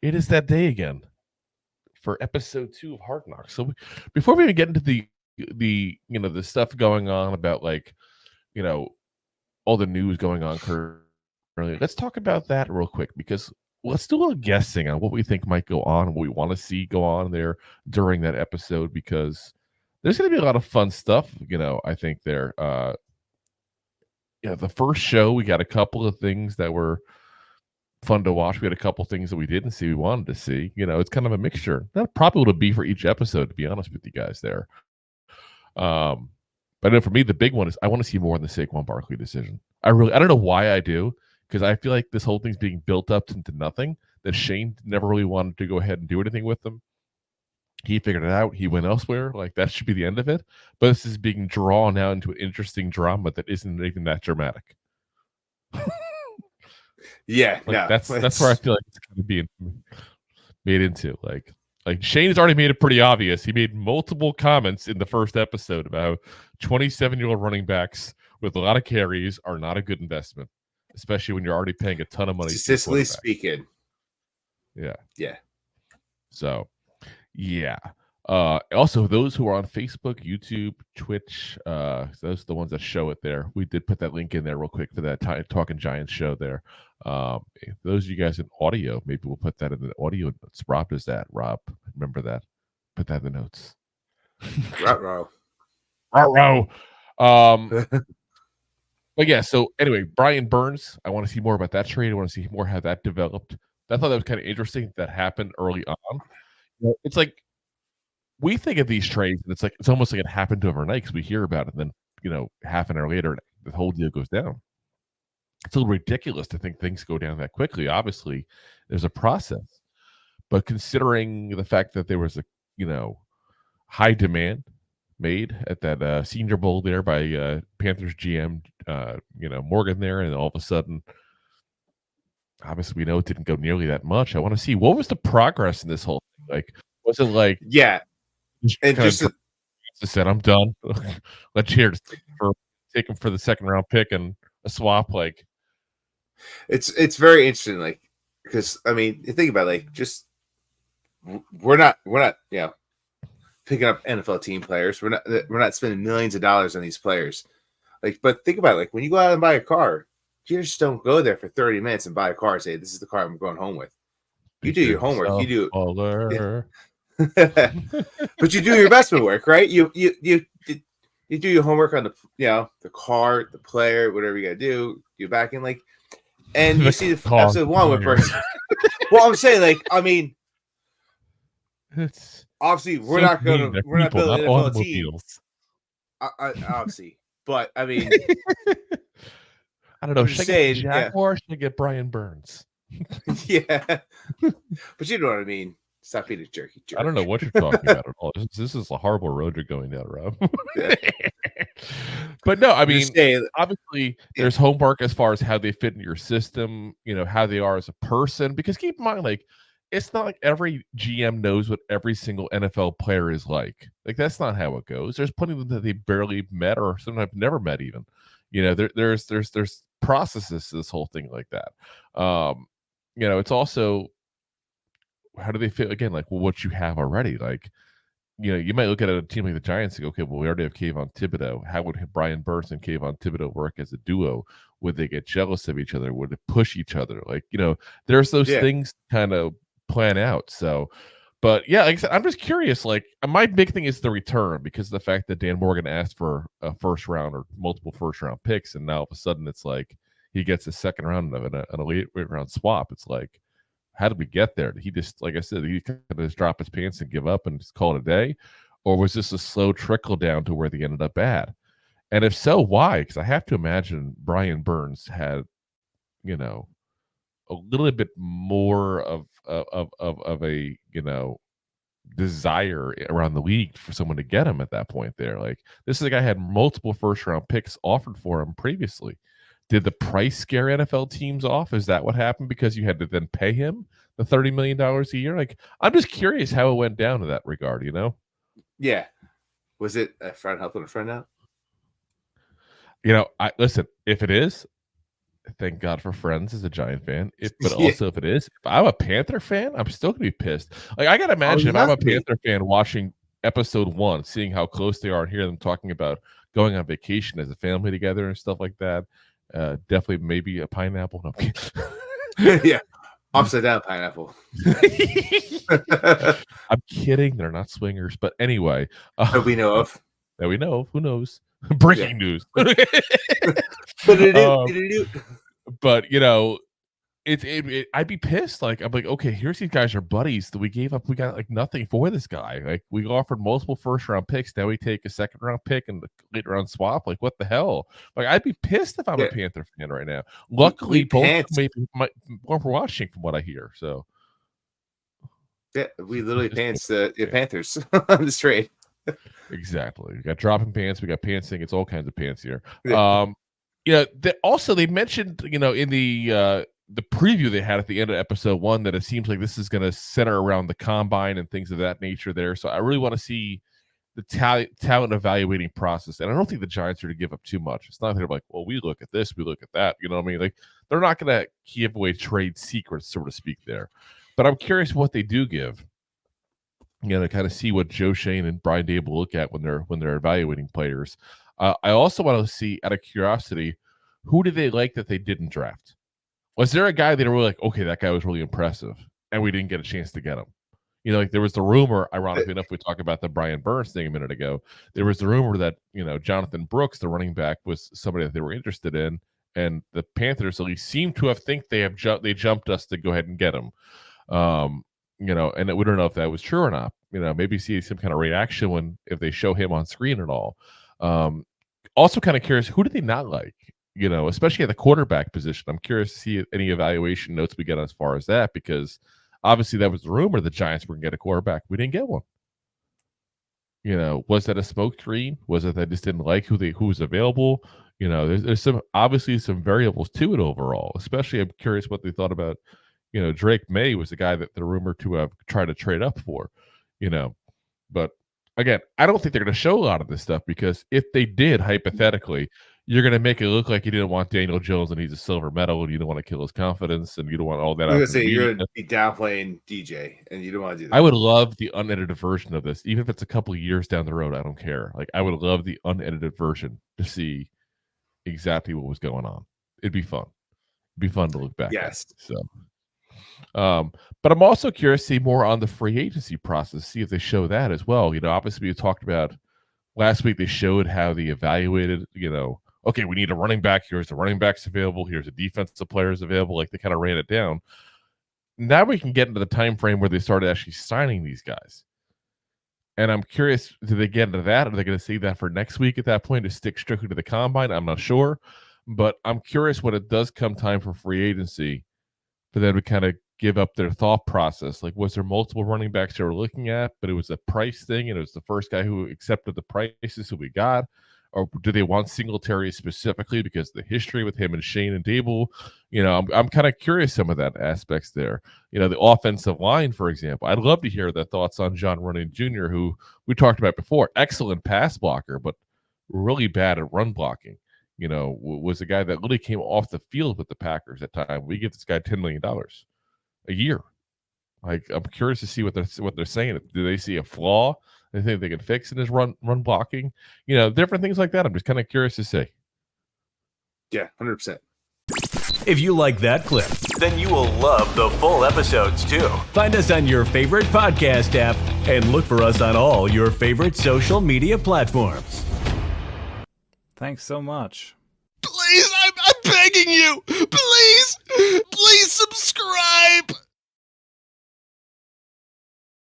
It is that day again for episode 2 of Hard Knocks. So before we even get into the the stuff going on about you know all the news going on currently, let's talk about that real quick because let's do a little guessing on what we think might go on, what we want to see go on there during that episode because there's going to be a lot of fun stuff. I think there. The first show we got a couple of things that were fun to watch. We had a couple things that we didn't see, we wanted to see. It's kind of a mixture. That probably would be for each episode, to be honest with you guys there. Um, but I know for me, the big one is I want to see more on the Saquon Barkley decision. I don't know why I do, because I feel like this whole thing's being built up into nothing. That Shane never really wanted to go ahead and do anything with them. He figured it out. He went elsewhere. Like that should be the end of it. But this is being drawn out into an interesting drama that isn't even that dramatic. Yeah, like no, that's where I feel like it's kind of being made into. Like Shane has already made it pretty obvious. He made multiple comments in the first episode about 27-year-old running backs with a lot of carries are not a good investment, especially when you're already paying a ton of money. Statistically speaking. Yeah. So, yeah. Also, those who are on Facebook, YouTube, Twitch, those are the ones that show it there. We did put that link in there real quick for that Talking Giants show there. Those of you guys in audio, maybe we'll put that in the audio notes. Rob does that. Rob, remember that. Put that in the notes. Ruh-roh. But yeah, so anyway, Brian Burns, I want to see more about that trade. I want to see more how that developed. I thought that was kind of interesting that happened early on. It's like we think of these trades, and it's almost like it happened overnight because we hear about it, and then half an hour later, the whole deal goes down. It's a little ridiculous to think things go down that quickly. Obviously, there's a process, but considering the fact that there was a high demand made at that Senior Bowl there by Panthers GM, Morgan there, and all of a sudden, obviously we know it didn't go nearly that much. I want to see what was the progress in this whole thing. Like, was it like and just said, I'm done. Let's take him for the second round pick and a swap. Like, it's very interesting. Like, because I mean, you think about it, like just we're not picking up NFL team players. We're not spending millions of dollars on these players. Like, but think about it, like when you go out and buy a car, you just don't go there for 30 minutes and buy a car and say, this is the car I'm going home with. You do your homework. You do but you do your investment work, right? You do your homework on the car, the player, whatever you gotta do. You back in and you see the episode 1 with person. Well, I'm saying, like, I mean, it's obviously we're not building an NFL team. Obviously, but I mean, I don't know. Should I get Jaguar? Should I get Brian Burns? Yeah, but you know what I mean. Stop being a jerky jerk. I don't know what you're talking about at all. This is a horrible road you're going down, Rob. But no, I mean, obviously there's homework as far as how they fit in your system, how they are as a person. Because keep in mind, like, it's not like every GM knows what every single NFL player is like. Like, that's not how it goes. There's plenty of them that they barely met or sometimes never met even. There's processes to this whole thing like that. It's also, how do they fit again? Like, well, what you have already, like, you might look at a team like the Giants and go, okay, well, we already have Kayvon Thibodeau. How would Brian Burns and Kayvon Thibodeau work as a duo? Would they get jealous of each other? Would it push each other? Like, there's those things kind of plan out. So, but yeah, like I said, I'm just curious. Like, my big thing is the return, because of the fact that Dan Morgan asked for a first round or multiple first round picks, and now all of a sudden it's like he gets a second round of a late round swap. It's like, how did we get there? Did he just, like I said, he kind of just drop his pants and give up and just call it a day? Or was this a slow trickle down to where they ended up at? And if so, why? Because I have to imagine Brian Burns had, a little bit more of a, desire around the league for someone to get him at that point there. Like, this is a guy who had multiple first round picks offered for him previously. Did the price scare NFL teams off? Is that what happened because you had to then pay him the $30 million a year? Like, I'm just curious how it went down in that regard, Yeah. Was it a friend helping a friend out? I listen, if it is, thank God for Friends as a Giant fan. But Yeah. also, if I'm a Panther fan, I'm still gonna be pissed. Like, I gotta imagine if you I'm have a to be. Panther fan watching episode 1, seeing how close they are, and hear them talking about going on vacation as a family together and stuff like that. Definitely, maybe a pineapple. No, I'm kidding. Yeah. Upside down pineapple. I'm kidding. They're not swingers, but anyway, That we know of. that we know of. Who knows? Yeah. Breaking news. Ba-da-doo, um, ba-da-doo. but I'd be pissed. Like, I'm like, okay, here's these guys are buddies that we gave up. We got like nothing for this guy. Like, we offered multiple first round picks. Now we take a second round pick and the late round swap. Like, what the hell? Like, I'd be pissed if I'm a Yeah. Panther fan right now. We Luckily, both pants. maybe we're watching from what I hear. So Yeah, we literally just pants the Panthers on this trade. exactly. We got dropping pants. We got pantsing. It's all kinds of pants here. Yeah. Also they mentioned, in the preview they had at the end of episode 1 that it seems like this is going to center around the combine and things of that nature there. So I really want to see the talent evaluating process. And I don't think the Giants are to give up too much. It's not they're like, well, we look at this, we look at that. You know what I mean? Like, they're not going to give away trade secrets, so to speak, there. But I'm curious what they do give. To kind of see what Joe Shane and Brian Dable look at when they're evaluating players. I also want to see, out of curiosity, who did they like that they didn't draft? Was there a guy that were really like, okay, that guy was really impressive, and we didn't get a chance to get him? Like there was the rumor, ironically enough, we talked about the Brian Burns thing a minute ago. There was the rumor that, Jonathan Brooks, the running back, was somebody that they were interested in, and the Panthers at least seem to have they jumped us to go ahead and get him. And we don't know if that was true or not. Maybe see some kind of reaction if they show him on screen at all. Also kind of curious, who did they not like? Especially at the quarterback position. I'm curious to see any evaluation notes we get as far as that, because obviously that was the rumor the Giants were going to get a quarterback. We didn't get one. Was that a smoke screen? Was it they just didn't like who was available? There's obviously some variables to it overall. Especially, I'm curious what they thought about. Drake May was the guy that they're rumored to have tried to trade up for. But again, I don't think they're going to show a lot of this stuff, because if they did, hypothetically, you're going to make it look like you didn't want Daniel Jones and he's a silver medal, and you don't want to kill his confidence, and you don't want all that. I was going to say, you're going to be downplaying DJ, and you don't want to do that. I would love the unedited version of this, even if it's a couple of years down the road. I don't care. Like, I would love the unedited version to see exactly what was going on. It'd be fun. It'd be fun to look back at. So. But I'm also curious to see more on the free agency process, see if they show that as well. Obviously we talked about last week, they showed how they evaluated, okay, we need a running back. Here's the running backs available. Here's the defensive players available. Like, they kind of ran it down. Now we can get into the time frame where they started actually signing these guys. And I'm curious, do they get into that? Are they going to see that for next week at that point to stick strictly to the combine? I'm not sure. But I'm curious when it does come time for free agency, for them to kind of give up their thought process. Like, was there multiple running backs they were looking at, but it was a price thing, and it was the first guy who accepted the prices who we got? Or do they want Singletary specifically because of the history with him and Shane and Dable? I'm kind of curious some of that aspects there. The offensive line, for example. I'd love to hear the thoughts on John Runyon Jr., who we talked about before. Excellent pass blocker, but really bad at run blocking. Was a guy that literally came off the field with the Packers at time. We give this guy $10 million a year. Like, I'm curious to see what they're saying. Do they see a flaw they think they can fix in his run blocking? Different things like that. I'm just kind of curious to see. Yeah, 100%. If you like that clip, then you will love the full episodes too. Find us on your favorite podcast app and look for us on all your favorite social media platforms. Thanks so much. Please, I'm begging you. Please.